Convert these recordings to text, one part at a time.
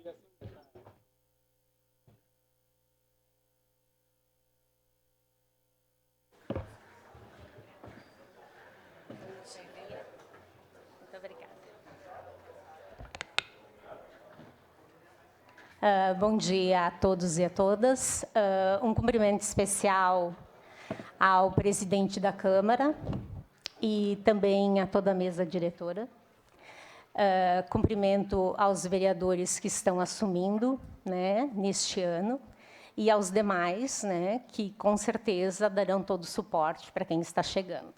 Muito obrigada. Bom dia a todos e a todas. Um cumprimento especial ao presidente da Câmara e também a toda a mesa diretora. Cumprimento aos vereadores que estão assumindo, né, neste ano, e aos demais, né, que com certeza darão todo o suporte para quem está chegando.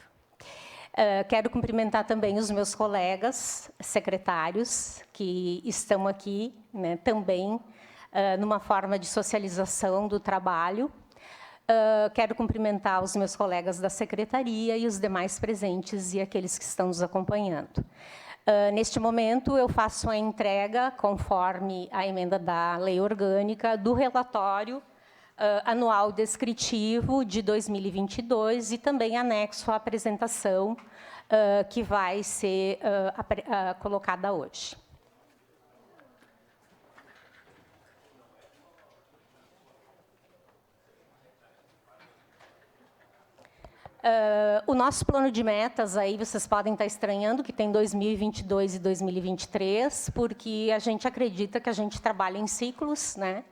Quero cumprimentar também os meus colegas secretários que estão aqui, né, também numa forma de socialização do trabalho. Quero cumprimentar os meus colegas da secretaria e os demais presentes e aqueles que estão nos acompanhando. Neste momento, eu faço a entrega, conforme a emenda da lei orgânica, do relatório anual descritivo de 2022 e também anexo à apresentação que vai ser colocada hoje. O nosso plano de metas, aí vocês podem estar estranhando que tem 2022 e 2023, porque a gente acredita que a gente trabalha em ciclos, né?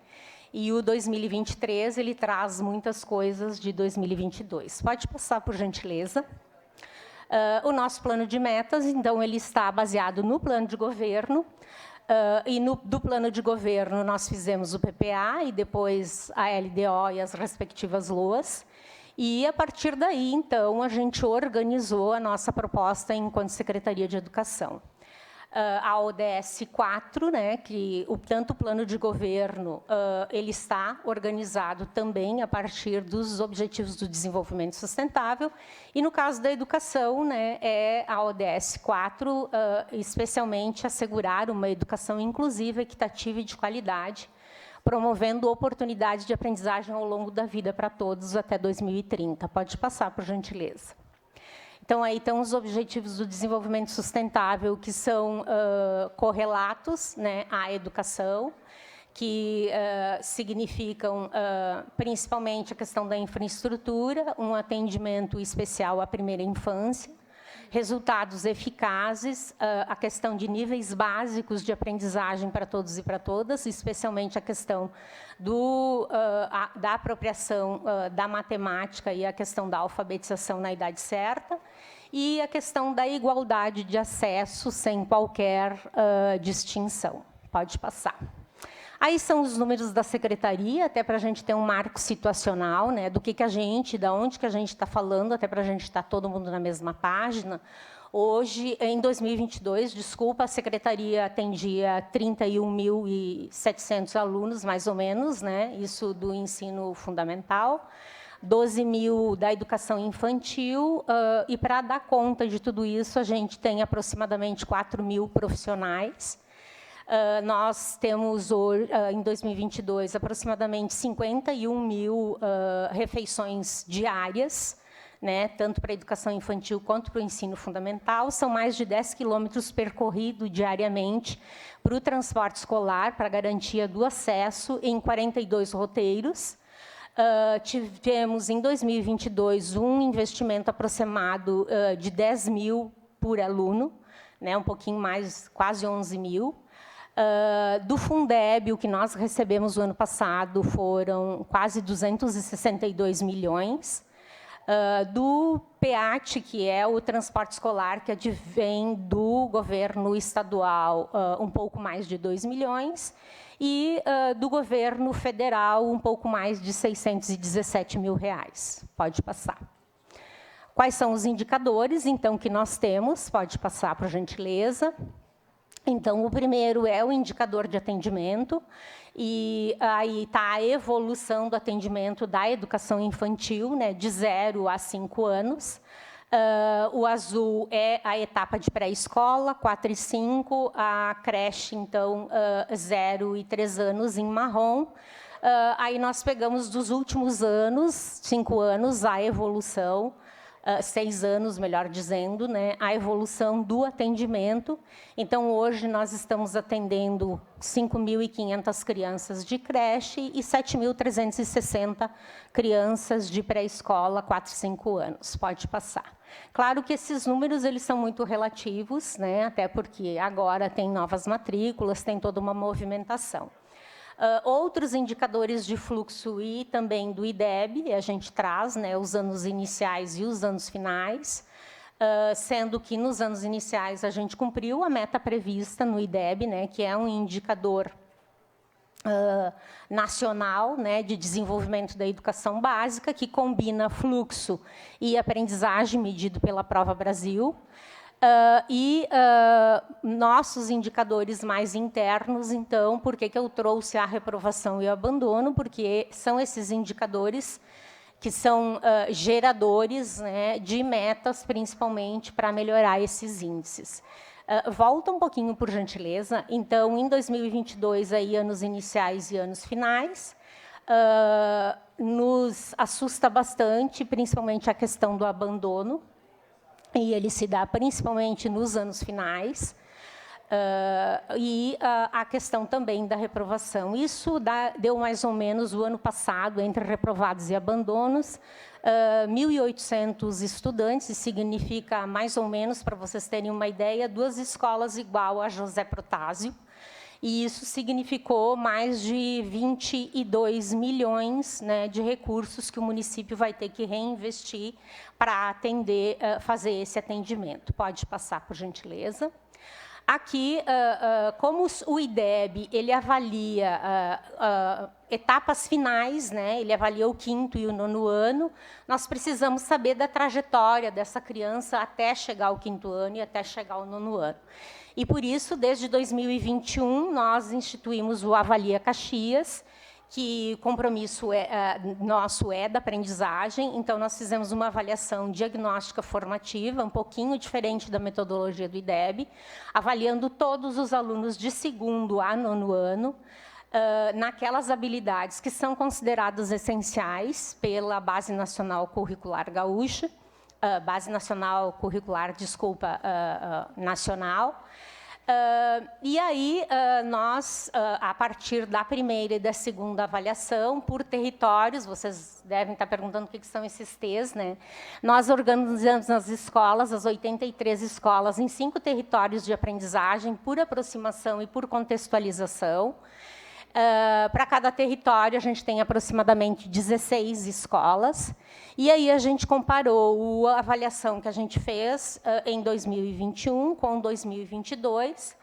E o 2023, ele traz muitas coisas de 2022. Pode passar, por gentileza. O nosso plano de metas, então, ele está baseado no plano de governo, e do plano de governo nós fizemos o PPA e depois a LDO e as respectivas LOAs. E, a partir daí, então, a gente organizou a nossa proposta enquanto Secretaria de Educação. A ODS 4, né, que tanto o plano de governo ele está organizado também a partir dos Objetivos do Desenvolvimento Sustentável, e, no caso da educação, né, é a ODS 4, especialmente assegurar uma educação inclusiva, equitativa e de qualidade, promovendo oportunidades de aprendizagem ao longo da vida para todos até 2030. Pode passar, por gentileza. Então, aí estão os Objetivos do Desenvolvimento Sustentável, que são correlatos, né, à educação, que significam principalmente a questão da infraestrutura, um atendimento especial à primeira infância, resultados eficazes, a questão de níveis básicos de aprendizagem para todos e para todas, especialmente a questão da apropriação da matemática e a questão da alfabetização na idade certa, e a questão da igualdade de acesso sem qualquer distinção. Pode passar. Aí são os números da secretaria, até para a gente ter um marco situacional, né, do que a gente, da onde que a gente está falando, até para a gente estar todo mundo na mesma página. Hoje, em 2022, desculpa, a secretaria atendia 31.700 alunos, mais ou menos, né, isso do ensino fundamental, 12.000 da educação infantil, e para dar conta de tudo isso, a gente tem aproximadamente 4.000 profissionais. Nós temos, em 2022, aproximadamente 51.000 refeições diárias, né, tanto para a educação infantil quanto para o ensino fundamental. São mais de 10 quilômetros percorridos diariamente para o transporte escolar, para a garantia do acesso, em 42 roteiros. Tivemos, em 2022, um investimento aproximado de 10.000 por aluno, né, um pouquinho mais, quase 11.000. Do Fundeb, o que nós recebemos no ano passado foram quase 262 milhões. Do PEAT, que é o transporte escolar que advém do governo estadual, um pouco mais de 2 milhões. E do governo federal, um pouco mais de 617 mil reais. Pode passar. Quais são os indicadores, então, que nós temos? Pode passar, por gentileza. Então, o primeiro é o indicador de atendimento, e aí está a evolução do atendimento da educação infantil, né, de 0 a 5 anos. O azul é a etapa de pré-escola, 4 e 5, a creche, então, 0 e 3 anos em marrom. Aí nós pegamos dos últimos anos, 5 anos, a evolução 6 anos, melhor dizendo, né, a evolução do atendimento. Então, hoje, nós estamos atendendo 5.500 crianças de creche e 7.360 crianças de pré-escola, 4 e 5 anos. Pode passar. Claro que esses números eles são muito relativos, né, até porque agora tem novas matrículas, tem toda uma movimentação. Outros indicadores de fluxo e também do IDEB, a gente traz, né, os anos iniciais e os anos finais, sendo que nos anos iniciais a gente cumpriu a meta prevista no IDEB, né, que é um indicador nacional, né, de desenvolvimento da educação básica, que combina fluxo e aprendizagem medido pela Prova Brasil. Nossos indicadores mais internos, então, por que eu trouxe a reprovação e o abandono? Porque são esses indicadores que são geradores, né, de metas, principalmente, para melhorar esses índices. Volta um pouquinho, por gentileza. Então, em 2022, aí, anos iniciais e anos finais, nos assusta bastante, principalmente a questão do abandono, e ele se dá principalmente nos anos finais, a questão também da reprovação. Isso deu mais ou menos, o ano passado, entre reprovados e abandonos, 1.800 estudantes, isso significa mais ou menos, para vocês terem uma ideia, 2 escolas igual a José Protásio, e isso significou mais de 22 milhões, né, de recursos que o município vai ter que reinvestir para atender, fazer esse atendimento. Pode passar, por gentileza. Aqui, como o IDEB ele avalia etapas finais, né, ele avalia o 5º e o 9º ano, nós precisamos saber da trajetória dessa criança até chegar ao 5º ano e até chegar ao 9º ano. E, por isso, desde 2021, nós instituímos o Avalia Caxias, que o compromisso nosso é da aprendizagem. Então, nós fizemos uma avaliação diagnóstica formativa, um pouquinho diferente da metodologia do IDEB, avaliando todos os alunos de 2º a 9º ano, naquelas habilidades que são consideradas essenciais pela Base Nacional Curricular Gaúcha, Base Nacional Curricular, desculpa, nacional. E aí, nós, a partir da primeira e da segunda avaliação, por territórios, vocês devem estar perguntando o que são esses T's, né? Nós organizamos as escolas, as 83 escolas, em 5 territórios de aprendizagem, por aproximação e por contextualização. Para cada território, a gente tem aproximadamente 16 escolas. E aí a gente comparou a avaliação que a gente fez em 2021 com 2022.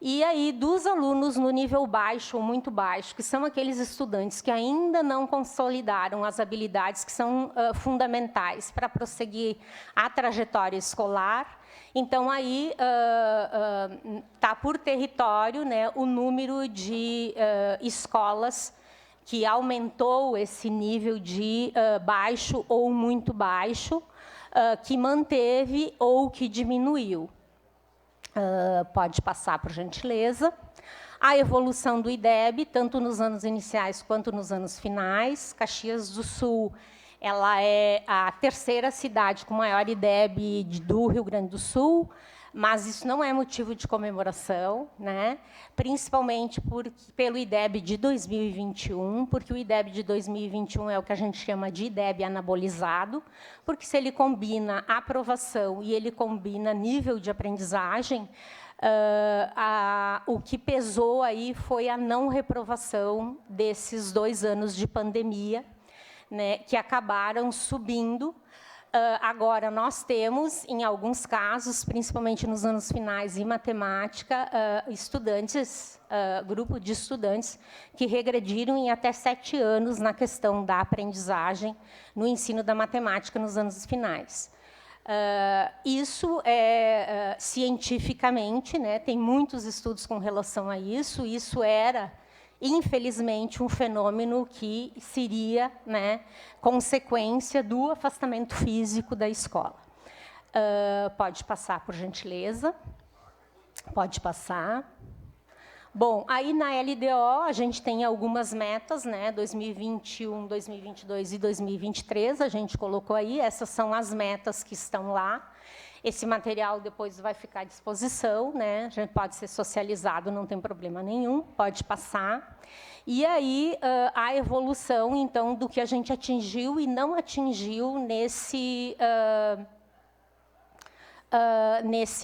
E aí, dos alunos no nível baixo ou muito baixo, que são aqueles estudantes que ainda não consolidaram as habilidades que são fundamentais para prosseguir a trajetória escolar, então, aí está por território, né, o número de escolas que aumentou esse nível de baixo ou muito baixo, que manteve ou que diminuiu. Pode passar, por gentileza. A evolução do IDEB, tanto nos anos iniciais quanto nos anos finais. Caxias do Sul, ela é a 3ª cidade com maior IDEB do Rio Grande do Sul, mas isso não é motivo de comemoração, né? Principalmente pelo IDEB de 2021, porque o IDEB de 2021 é o que a gente chama de IDEB anabolizado, porque se ele combina aprovação e ele combina nível de aprendizagem, o que pesou aí foi a não reprovação desses 2 anos de pandemia, né, que acabaram subindo. Agora, nós temos, em alguns casos, principalmente nos anos finais em matemática, estudantes, grupo de estudantes que regrediram em até 7 anos na questão da aprendizagem no ensino da matemática nos anos finais. Isso é, cientificamente, né, tem muitos estudos com relação a isso, isso era, infelizmente, um fenômeno que seria, né, consequência do afastamento físico da escola. Pode passar, por gentileza. Pode passar. Bom, aí na LDO a gente tem algumas metas, né? 2021, 2022 e 2023, a gente colocou aí, essas são as metas que estão lá. Esse material depois vai ficar à disposição, né? A gente pode ser socializado, não tem problema nenhum, pode passar. E aí a evolução, então, do que a gente atingiu e não atingiu nesse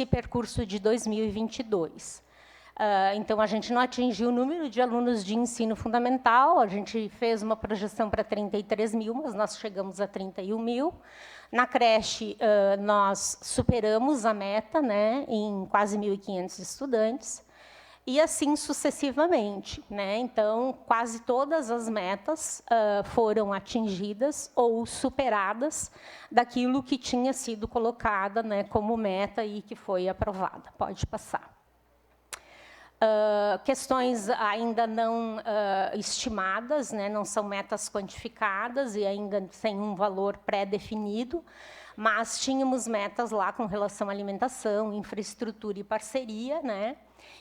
percurso de 2022. Então, a gente não atingiu o número de alunos de ensino fundamental, a gente fez uma projeção para 33 mil, mas nós chegamos a 31 mil. Na creche, nós superamos a meta, né, em quase 1.500 estudantes, e assim sucessivamente, né? Então, quase todas as metas foram atingidas ou superadas daquilo que tinha sido colocada, né, como meta e que foi aprovada. Pode passar. Questões ainda não estimadas, né, não são metas quantificadas e ainda sem um valor pré-definido, mas tínhamos metas lá com relação à alimentação, infraestrutura e parceria, né?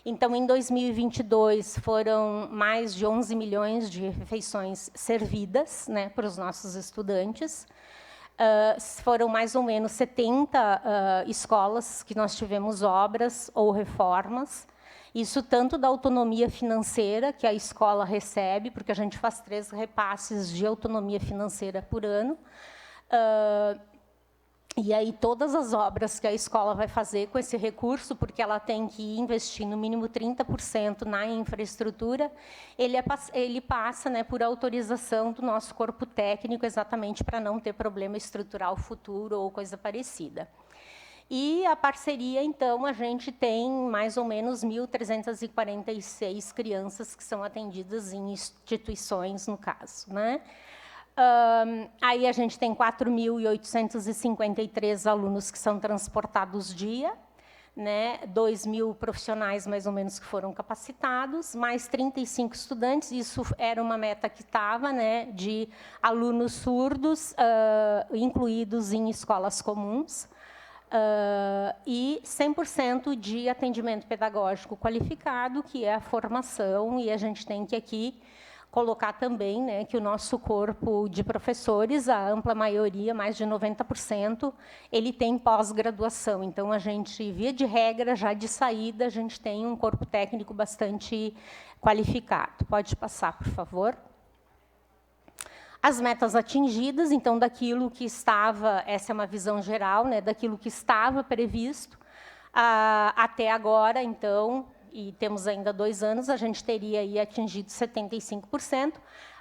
Então, em 2022, foram mais de 11 milhões de refeições servidas, né, para os nossos estudantes. Foram mais ou menos 70 escolas que nós tivemos obras ou reformas. Isso tanto da autonomia financeira que a escola recebe, porque a gente faz 3 repasses de autonomia financeira por ano, e aí todas as obras que a escola vai fazer com esse recurso, porque ela tem que investir no mínimo 30% na infraestrutura, ele passa, né, por autorização do nosso corpo técnico, exatamente para não ter problema estrutural futuro ou coisa parecida. E a parceria, então, a gente tem mais ou menos 1.346 crianças que são atendidas em instituições, no caso, né? Aí a gente tem 4.853 alunos que são transportados dia, né? 2.000 profissionais, mais ou menos, que foram capacitados, mais 35 estudantes. Isso era uma meta que estava, né, de alunos surdos, incluídos em escolas comuns. E 100% de atendimento pedagógico qualificado, que é a formação, e a gente tem que aqui colocar também, né, que o nosso corpo de professores, a ampla maioria, mais de 90%, ele tem pós-graduação. Então, a gente, via de regra, já de saída, a gente tem um corpo técnico bastante qualificado. Pode passar, por favor. As metas atingidas, então, daquilo que estava, essa é uma visão geral, né, daquilo que estava previsto até agora, então, e temos ainda 2 anos, a gente teria aí atingido 75%,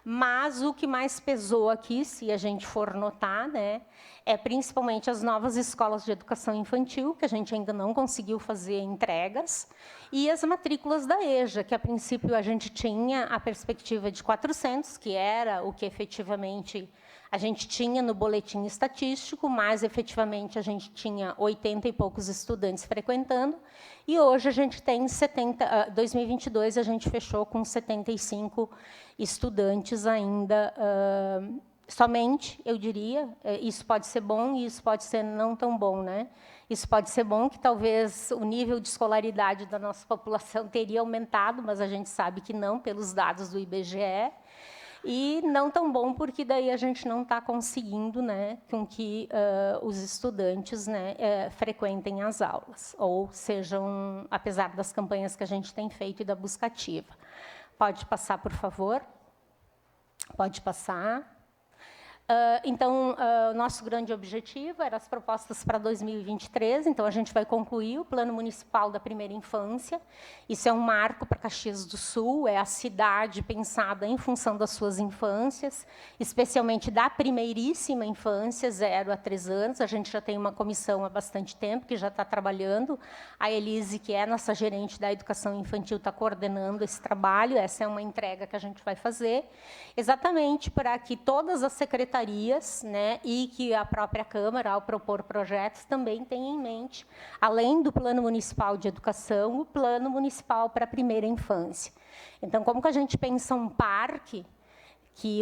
mas o que mais pesou aqui, se a gente for notar, né, é principalmente as novas escolas de educação infantil, que a gente ainda não conseguiu fazer entregas, e as matrículas da EJA, que, a princípio, a gente tinha a perspectiva de 400, que era o que, efetivamente, a gente tinha no boletim estatístico, mas, efetivamente, a gente tinha 80 e poucos estudantes frequentando, e hoje a gente tem 70... 2022, a gente fechou com 75 estudantes ainda... somente, eu diria, isso pode ser bom e isso pode ser não tão bom, né? Isso pode ser bom, que talvez o nível de escolaridade da nossa população teria aumentado, mas a gente sabe que não, pelos dados do IBGE, e não tão bom, porque daí a gente não está conseguindo, né, com que os estudantes, né, frequentem as aulas, ou sejam, apesar das campanhas que a gente tem feito e da busca ativa. Pode passar, por favor. Pode passar. Então, o nosso grande objetivo era as propostas para 2023, então a gente vai concluir o Plano Municipal da Primeira Infância. Isso é um marco para Caxias do Sul, é a cidade pensada em função das suas infâncias, especialmente da primeiríssima infância, 0 a 3 anos. A gente já tem uma comissão há bastante tempo que já está trabalhando. A Elise, que é nossa gerente da educação infantil, está coordenando esse trabalho. Essa é uma entrega que a gente vai fazer, exatamente para que todas as secretarias, né, e que a própria Câmara, ao propor projetos, também tenha em mente, além do Plano Municipal de Educação, o Plano Municipal para a Primeira Infância. Então, como que a gente pensa um parque que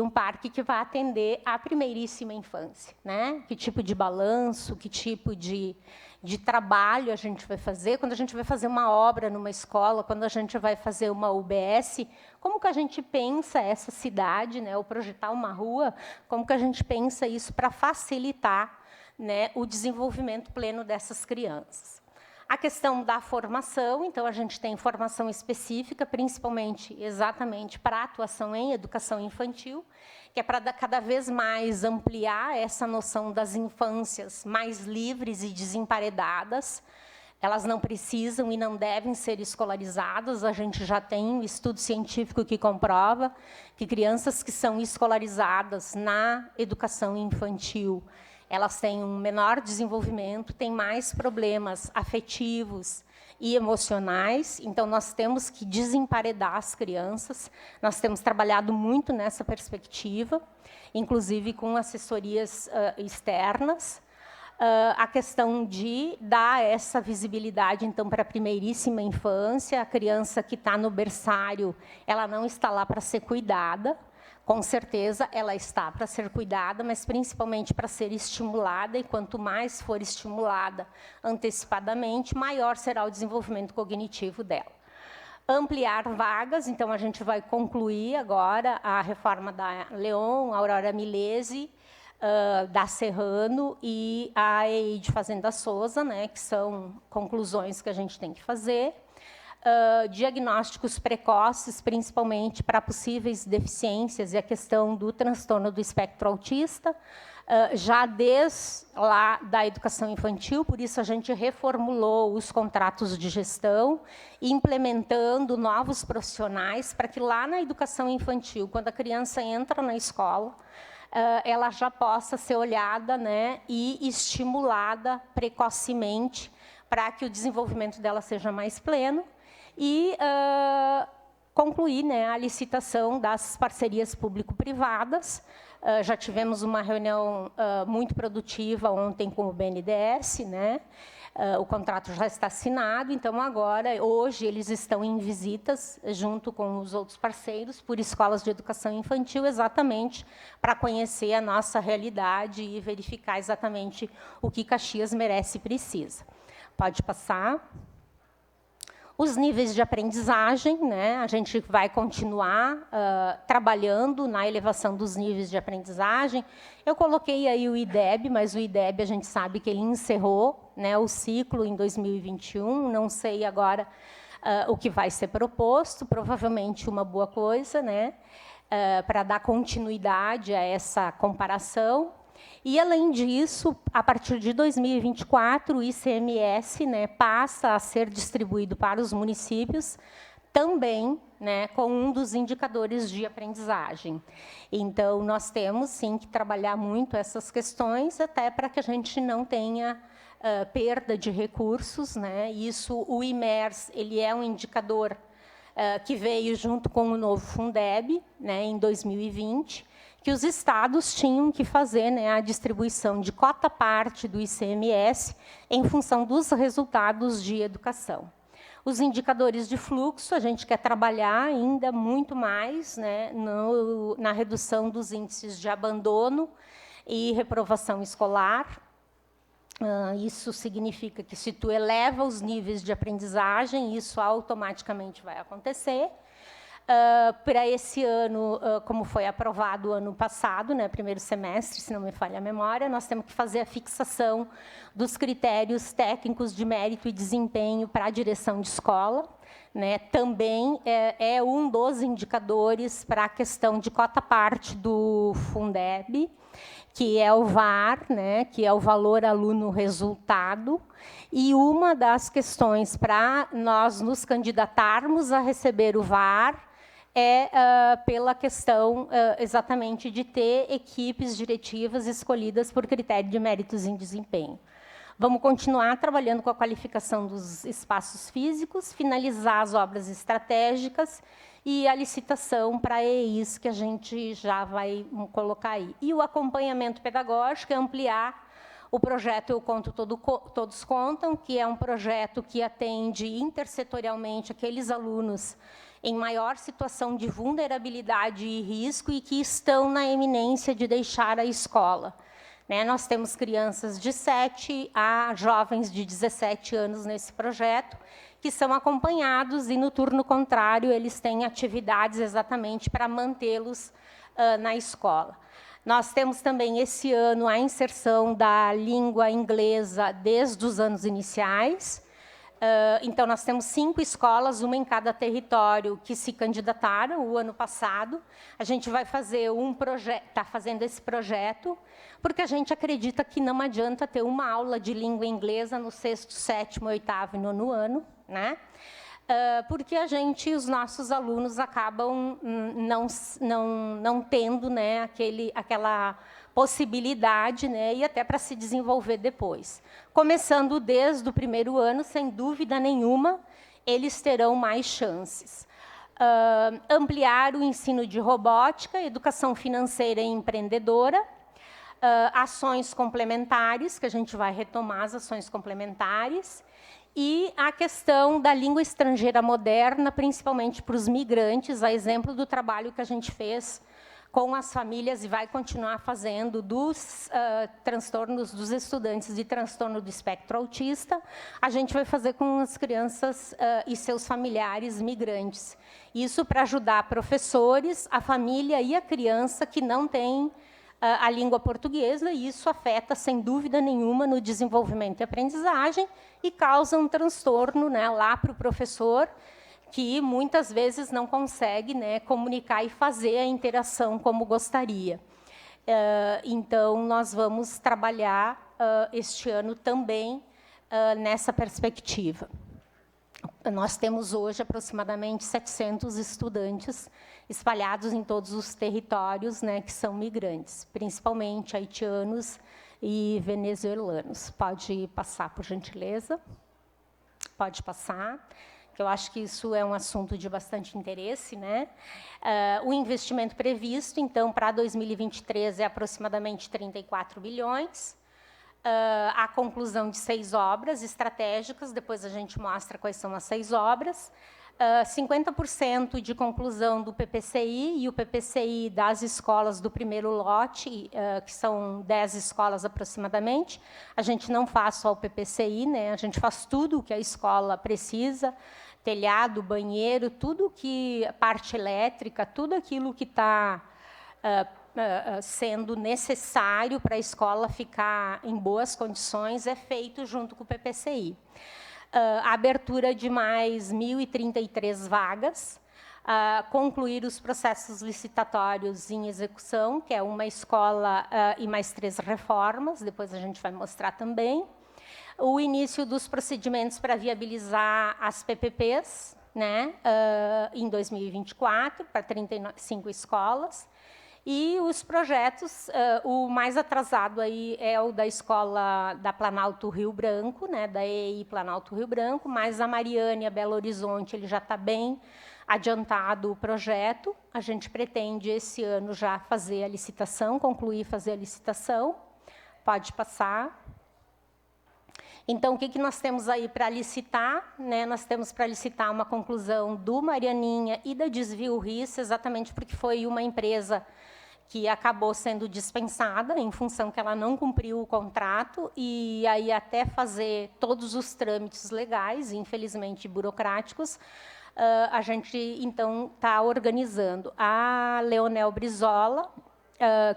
vai atender à primeiríssima infância, né? Que tipo de balanço, que tipo de de trabalho a gente vai fazer, quando a gente vai fazer uma obra numa escola, quando a gente vai fazer uma UBS, como que a gente pensa essa cidade, né, ou projetar uma rua, como que a gente pensa isso para facilitar, né, o desenvolvimento pleno dessas crianças. A questão da formação, então, a gente tem formação específica, principalmente, exatamente, para a atuação em educação infantil, que é para cada vez mais ampliar essa noção das infâncias mais livres e desemparedadas. Elas não precisam e não devem ser escolarizadas. A gente já tem um estudo científico que comprova que crianças que são escolarizadas na educação infantil, elas têm um menor desenvolvimento, têm mais problemas afetivos e emocionais. Então, nós temos que desemparedar as crianças. Nós temos trabalhado muito nessa perspectiva, inclusive com assessorias externas. A questão de dar essa visibilidade, então, para a primeiríssima infância. A criança que está no berçário, ela não está lá para ser cuidada. Com certeza, ela está para ser cuidada, mas principalmente para ser estimulada, e quanto mais for estimulada antecipadamente, maior será o desenvolvimento cognitivo dela. Ampliar vagas, então, a gente vai concluir agora a reforma da Leon, Aurora Milese, da Serrano e a EI de Fazenda Souza, né, que são conclusões que a gente tem que fazer. Diagnósticos precoces, principalmente para possíveis deficiências e a questão do transtorno do espectro autista, já desde lá da educação infantil, por isso a gente reformulou os contratos de gestão, implementando novos profissionais para que lá na educação infantil, quando a criança entra na escola, ela já possa ser olhada, né, e estimulada precocemente para que o desenvolvimento dela seja mais pleno. E concluir, né, a licitação das parcerias público-privadas. Já tivemos uma reunião muito produtiva ontem com o BNDES, né? O contrato já está assinado, então, agora, hoje, eles estão em visitas, junto com os outros parceiros, por escolas de educação infantil, exatamente para conhecer a nossa realidade e verificar exatamente o que Caxias merece e precisa. Pode passar. Os níveis de aprendizagem, né? A gente vai continuar trabalhando na elevação dos níveis de aprendizagem. Eu coloquei aí o IDEB, mas o IDEB a gente sabe que ele encerrou, né, o ciclo em 2021. Não sei agora o que vai ser proposto, provavelmente uma boa coisa, né, para dar continuidade a essa comparação. E, além disso, a partir de 2024, o ICMS, né, passa a ser distribuído para os municípios, também, né, com um dos indicadores de aprendizagem. Então, nós temos, sim, que trabalhar muito essas questões, até para que a gente não tenha perda de recursos, né? Isso, o IMERS, ele é um indicador que veio junto com o novo Fundeb, né, em 2020, que os estados tinham que fazer, né, a distribuição de cota-parte do ICMS em função dos resultados de educação. Os indicadores de fluxo, a gente quer trabalhar ainda muito mais, né, na redução dos índices de abandono e reprovação escolar. Isso significa que, se tu eleva os níveis de aprendizagem, isso automaticamente vai acontecer. Para esse ano, como foi aprovado ano passado, né, primeiro semestre, se não me falha a memória, nós temos que fazer a fixação dos critérios técnicos de mérito e desempenho para a direção de escola, né. Também é um dos indicadores para a questão de cota-parte do Fundeb, que é o VAR, né, que é o valor aluno-resultado, e uma das questões para nós nos candidatarmos a receber o VAR pela questão exatamente de ter equipes diretivas escolhidas por critério de méritos em desempenho. Vamos continuar trabalhando com a qualificação dos espaços físicos, finalizar as obras estratégicas e a licitação para EIs, que a gente já vai colocar aí. E o acompanhamento pedagógico é ampliar o projeto Eu Conto, Todos Contam, que é um projeto que atende intersetorialmente aqueles alunos em maior situação de vulnerabilidade e risco e que estão na eminência de deixar a escola. né? Nós temos crianças de 7 a jovens de 17 anos nesse projeto, que são acompanhados e, no turno contrário, eles têm atividades exatamente para mantê-los na escola. Nós temos também, esse ano, a inserção da língua inglesa desde os anos iniciais. Então, nós temos 5 escolas, uma em cada território, que se candidataram o ano passado. A gente vai fazer está fazendo esse projeto, porque a gente acredita que não adianta ter uma aula de língua inglesa no 6º, 7º, 8º e 9º ano, né? Porque os nossos alunos acabam não tendo, né, aquela possibilidade, né, e até para se desenvolver depois. Começando desde o primeiro ano, sem dúvida nenhuma, eles terão mais chances. Ampliar o ensino de robótica, educação financeira e empreendedora, ações complementares, que a gente vai retomar as ações complementares, e a questão da língua estrangeira moderna, principalmente para os migrantes, a exemplo do trabalho que a gente fez com as famílias e vai continuar fazendo dos transtornos dos estudantes de transtorno do espectro autista, a gente vai fazer com as crianças e seus familiares migrantes. Isso para ajudar professores, a família e a criança que não tem a língua portuguesa, e isso afeta, sem dúvida nenhuma, no desenvolvimento e aprendizagem e causa um transtorno, né, lá para o professor, que muitas vezes não consegue, né, comunicar e fazer a interação como gostaria. Então, nós vamos trabalhar este ano também nessa perspectiva. Nós temos hoje aproximadamente 700 estudantes espalhados em todos os territórios, né, que são migrantes, principalmente haitianos e venezuelanos. Pode passar, por gentileza. Pode passar, que eu acho que isso é um assunto de bastante interesse, né? O investimento previsto, então, para 2023 é aproximadamente 34 bilhões. A conclusão de 6 obras estratégicas, depois a gente mostra quais são as 6 obras, 50% de conclusão do PPCI, e o PPCI das escolas do primeiro lote, que são 10 escolas aproximadamente. A gente não faz só o PPCI, né? A gente faz tudo o que a escola precisa, telhado, banheiro, tudo que, parte elétrica, tudo aquilo que está sendo necessário para a escola ficar em boas condições é feito junto com o PPCI. A abertura de mais 1.033 vagas, concluir os processos licitatórios em execução, que é uma escola e mais 3 reformas, depois a gente vai mostrar também. O início dos procedimentos para viabilizar as PPPs, né, em 2024, para 35 escolas. E os projetos, o mais atrasado aí é o da escola da Planalto Rio Branco, né, da EI Planalto Rio Branco, mas a Mariana e a Belo Horizonte ele já está bem adiantado o projeto. A gente pretende esse ano já fazer a licitação, concluir fazer a licitação. Pode passar. Então, o que nós temos aí para licitar? Né? Nós temos para licitar uma conclusão do Marianinha e da Desvio Riça, exatamente porque foi uma empresa que acabou sendo dispensada em função que ela não cumpriu o contrato, e aí até fazer todos os trâmites legais, infelizmente burocráticos, a gente, então, está organizando a Leonel Brizola,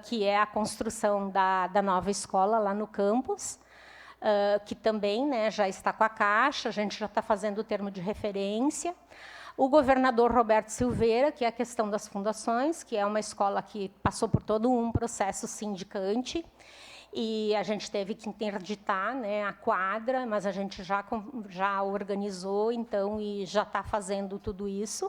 que é a construção da nova escola lá no campus, que também, né, já está com a Caixa, a gente já está fazendo o termo de referência. O governador Roberto Silveira, que é a questão das fundações, que é uma escola que passou por todo um processo sindicante, e a gente teve que interditar, né, a quadra, mas a gente já organizou, então, e já está fazendo tudo isso.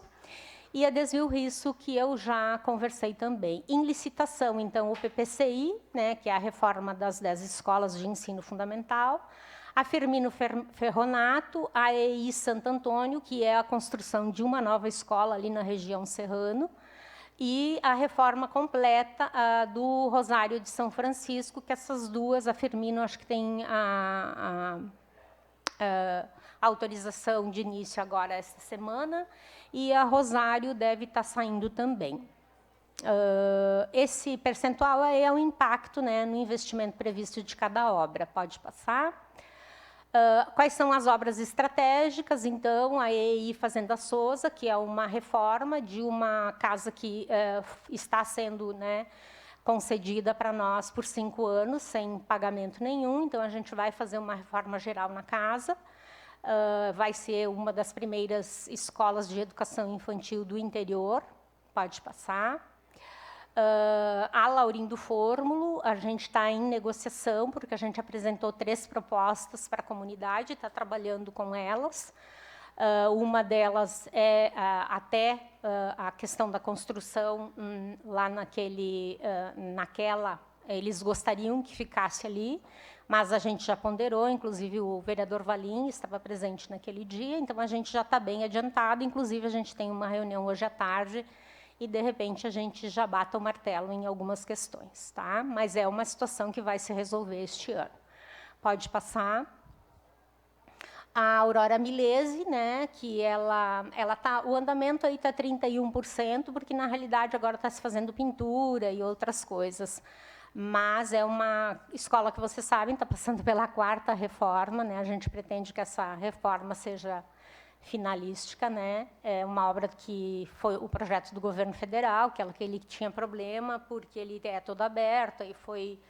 E a Desvio Risso, que eu já conversei também. Em licitação, então, o PPCI, né, que é a reforma das 10 escolas de ensino fundamental, a Firmino Ferronato, a EI Santo Antônio, que é a construção de uma nova escola ali na região Serrano, e a reforma completa do Rosário de São Francisco, que essas duas, a Firmino, acho que tem a autorização de início agora esta semana, e a Rosário deve estar saindo também. Esse percentual é o impacto, né, no investimento previsto de cada obra. Pode passar. Quais são as obras estratégicas? Então, a EI Fazenda Souza, que é uma reforma de uma casa que está sendo, né, concedida para nós por 5 anos, sem pagamento nenhum. Então, a gente vai fazer uma reforma geral na casa. Vai ser uma das primeiras escolas de educação infantil do interior. Pode passar. A Laurindo Fórmulo, a gente está em negociação, porque a gente apresentou 3 propostas para a comunidade, está trabalhando com elas. Uma delas é até a questão da construção lá naquela, eles gostariam que ficasse ali, mas a gente já ponderou, inclusive o vereador Valim estava presente naquele dia, então a gente já está bem adiantado, inclusive a gente tem uma reunião hoje à tarde, e, de repente, a gente já bata o martelo em algumas questões. Tá? Mas é uma situação que vai se resolver este ano. Pode passar. A Aurora Milese, né, que o andamento aí está 31%, porque, na realidade, agora está se fazendo pintura e outras coisas. Mas é uma escola que, vocês sabem, está passando pela 4ª reforma. Né? A gente pretende que essa reforma seja finalística, né? É uma obra que foi o projeto do governo federal, que ele tinha problema porque ele é todo aberto e foi,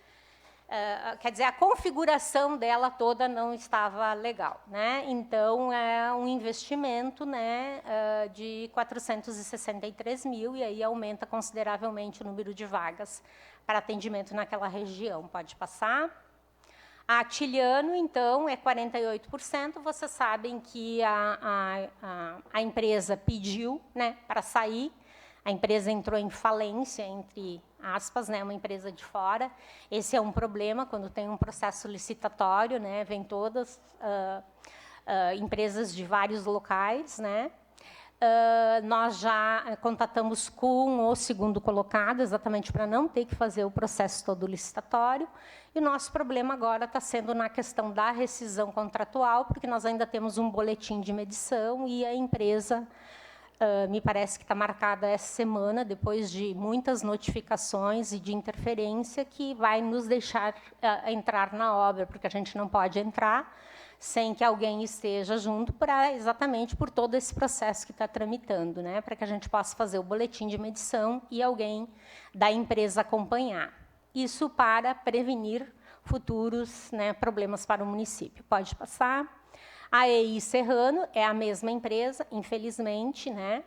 quer dizer, a configuração dela toda não estava legal, né? Então é um investimento, né, de 463 mil e aí aumenta consideravelmente o número de vagas para atendimento naquela região. Pode passar. A Atiliano, então, é 48%. Vocês sabem que a empresa pediu, né, para sair. A empresa entrou em falência, entre aspas, né, uma empresa de fora. Esse é um problema quando tem um processo licitatório, né, vem todas empresas de vários locais, né. Nós já contatamos com o segundo colocado, exatamente para não ter que fazer o processo todo licitatório. E o nosso problema agora está sendo na questão da rescisão contratual, porque nós ainda temos um boletim de medição e a empresa, me parece que está marcada essa semana, depois de muitas notificações e de interferência, que vai nos deixar entrar na obra, porque a gente não pode entrar sem que alguém esteja junto, exatamente por todo esse processo que está tramitando, né, para que a gente possa fazer o boletim de medição e alguém da empresa acompanhar. Isso para prevenir futuros, né, problemas para o município. Pode passar. A EI Serrano é a mesma empresa, infelizmente, né,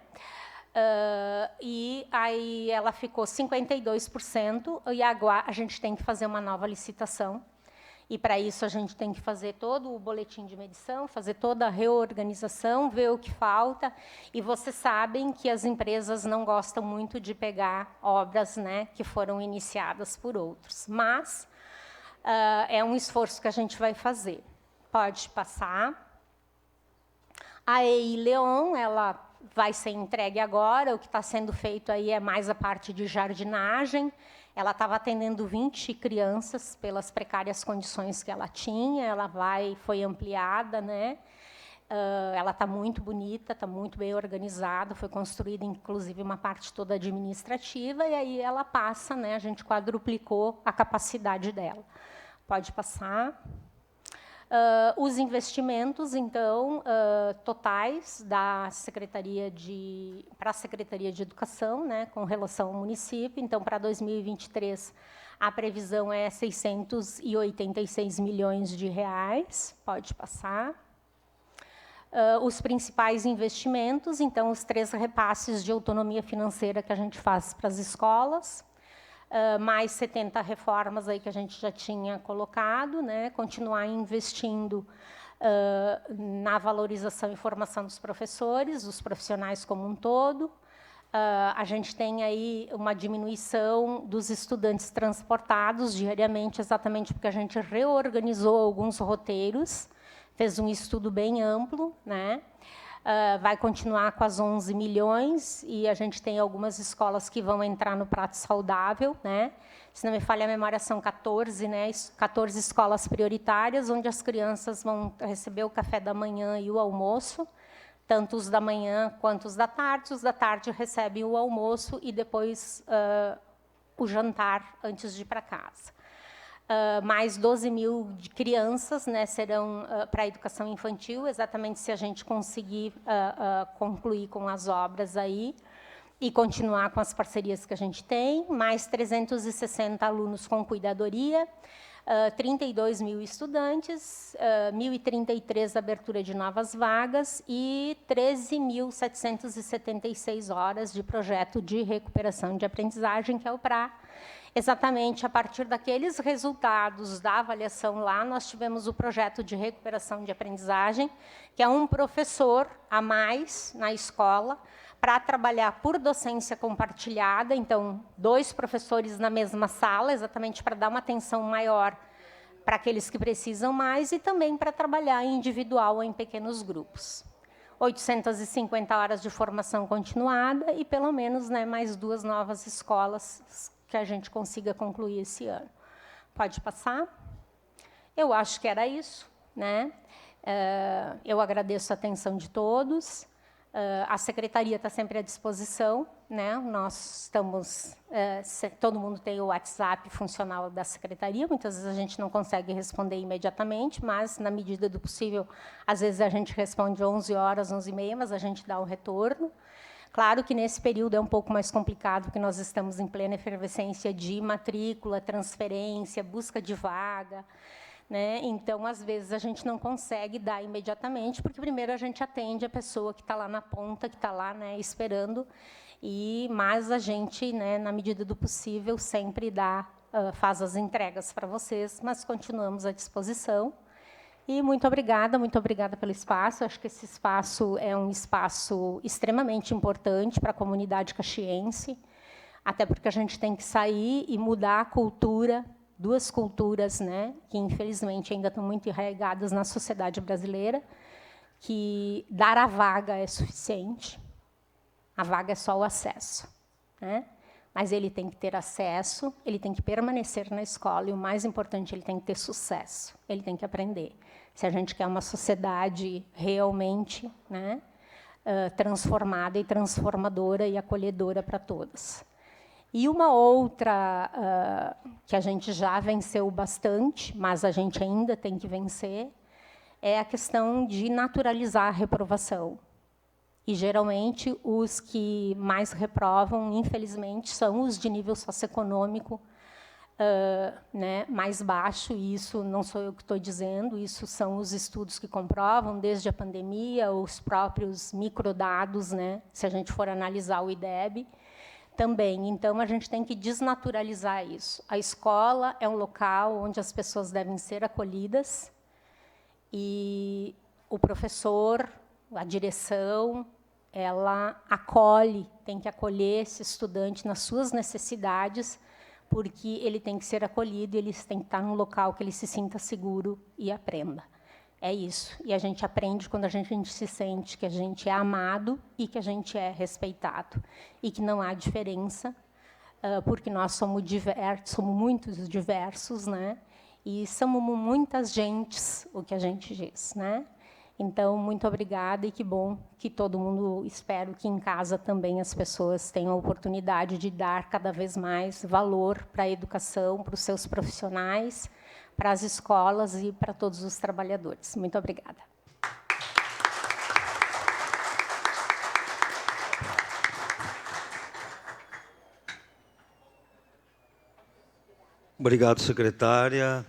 e aí ela ficou 52%, e agora a gente tem que fazer uma nova licitação. E, para isso, a gente tem que fazer todo o boletim de medição, fazer toda a reorganização, ver o que falta. E vocês sabem que as empresas não gostam muito de pegar obras, né, que foram iniciadas por outros. Mas é um esforço que a gente vai fazer. Pode passar. A EI Leon, ela vai ser entregue agora. O que está sendo feito aí é mais a parte de jardinagem. Ela estava atendendo 20 crianças pelas precárias condições que ela tinha. Ela foi ampliada, né? Ela está muito bonita, está muito bem organizada. Foi construída, inclusive, uma parte toda administrativa. E aí ela passa, né? A gente quadruplicou a capacidade dela. Pode passar. Os investimentos, então, totais da para a Secretaria de Educação, né, com relação ao município. Então, para 2023, a previsão é 686 milhões de reais. Pode passar. Os principais investimentos, então, os 3 repasses de autonomia financeira que a gente faz para as escolas, mais 70 reformas aí que a gente já tinha colocado, né? Continuar investindo na valorização e formação dos professores, dos profissionais como um todo. A gente tem aí uma diminuição dos estudantes transportados diariamente, exatamente porque a gente reorganizou alguns roteiros, fez um estudo bem amplo, né? Vai continuar com as 11 milhões, e a gente tem algumas escolas que vão entrar no prato saudável, né? Se não me falha a memória, são 14, né? 14 escolas prioritárias, onde as crianças vão receber o café da manhã e o almoço, tanto os da manhã quanto os da tarde. Os da tarde recebem o almoço e depois o jantar antes de ir para casa. Mais 12 mil de crianças, né, serão para a educação infantil, exatamente se a gente conseguir concluir com as obras aí e continuar com as parcerias que a gente tem. Mais 360 alunos com cuidadoria, 32 mil estudantes, 1.033 abertura de novas vagas e 13.776 horas de projeto de recuperação de aprendizagem, que é o PRA. Exatamente a partir daqueles resultados da avaliação lá, nós tivemos o projeto de recuperação de aprendizagem, que é um professor a mais na escola, para trabalhar por docência compartilhada, então, 2 professores na mesma sala, exatamente para dar uma atenção maior para aqueles que precisam mais, e também para trabalhar individual ou em pequenos grupos. 850 horas de formação continuada e, pelo menos, né, mais 2 novas escolas que a gente consiga concluir esse ano. Pode passar? Eu acho que era isso, né? Eu agradeço a atenção de todos. A secretaria está sempre à disposição, né? Nós estamos, todo mundo tem o WhatsApp funcional da secretaria. Muitas vezes a gente não consegue responder imediatamente, mas na medida do possível, às vezes a gente responde 11 horas, 11h30, mas a gente dá o retorno. Claro que nesse período é um pouco mais complicado, porque nós estamos em plena efervescência de matrícula, transferência, busca de vaga, né? Então, às vezes, a gente não consegue dar imediatamente, porque primeiro a gente atende a pessoa que está lá na ponta, que está lá, né, esperando, mas a gente, né, na medida do possível, sempre faz as entregas para vocês, mas continuamos à disposição. E muito obrigada pelo espaço. Acho que esse espaço é um espaço extremamente importante para a comunidade caxiense, até porque a gente tem que sair e mudar a cultura, 2 culturas, né, que, infelizmente, ainda estão muito arraigadas na sociedade brasileira, que dar a vaga é suficiente, a vaga é só o acesso, né? Mas ele tem que ter acesso, ele tem que permanecer na escola, e o mais importante, ele tem que ter sucesso, ele tem que aprender. Se a gente quer uma sociedade realmente, né, transformada e transformadora e acolhedora para todos. E uma outra que a gente já venceu bastante, mas a gente ainda tem que vencer, é a questão de naturalizar a reprovação. E, geralmente, os que mais reprovam, infelizmente, são os de nível socioeconômico né, mais baixo, e isso não sou eu que estou dizendo, isso são os estudos que comprovam, desde a pandemia, os próprios microdados, né, se a gente for analisar o IDEB, também. Então, a gente tem que desnaturalizar isso. A escola é um local onde as pessoas devem ser acolhidas, e o professor, a direção, ela acolhe, tem que acolher esse estudante nas suas necessidades, porque ele tem que ser acolhido, ele tem que estar num local que ele se sinta seguro e aprenda. É isso. E a gente aprende quando a gente se sente que a gente é amado e que a gente é respeitado. E que não há diferença, porque nós somos muitos diversos, né? E somos muitas gentes, o que a gente diz, né? Então, muito obrigada, e que bom que todo mundo, espero que em casa também as pessoas tenham a oportunidade de dar cada vez mais valor para a educação, para os seus profissionais, para as escolas e para todos os trabalhadores. Muito obrigada. Obrigado, secretária.